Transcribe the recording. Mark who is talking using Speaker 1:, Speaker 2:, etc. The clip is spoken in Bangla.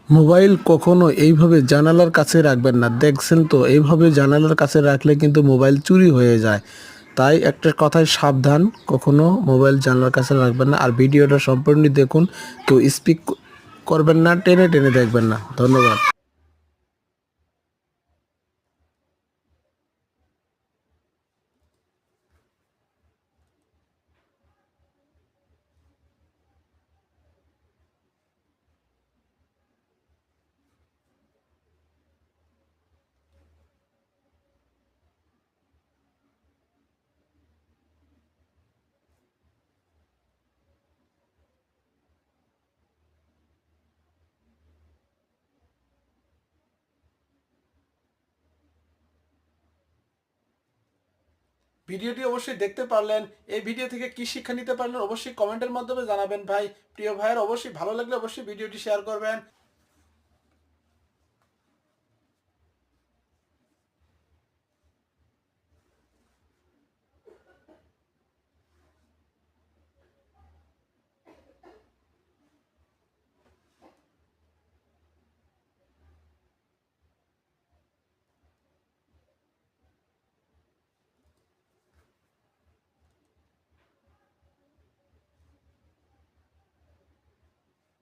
Speaker 1: মোবাইল কখনো এইভাবে জানালার কাছে রাখবেন না। দেখছেন তো এইভাবে জানালার কাছে রাখলে কিন্তু মোবাইল চুরি হয়ে যায়। তাই একটা কথায় সাবধান, কখনো মোবাইল জানালার কাছে রাখবেন না। আর ভিডিওটা সম্পূর্ণ দেখুন, কেউ স্পিক করবেন না, টেনে টেনে দেখবেন না। ধন্যবাদ। ভিডিওটি অবশ্যই দেখতে পারলেন। এই ভিডিও থেকে কি শিক্ষা নিতে পারলেন অবশ্যই কমেন্টের মাধ্যমে জানাবেন ভাই। প্রিয় ভাইয়ের অবশ্যই ভালো লাগলে অবশ্যই ভিডিওটি শেয়ার করবেন।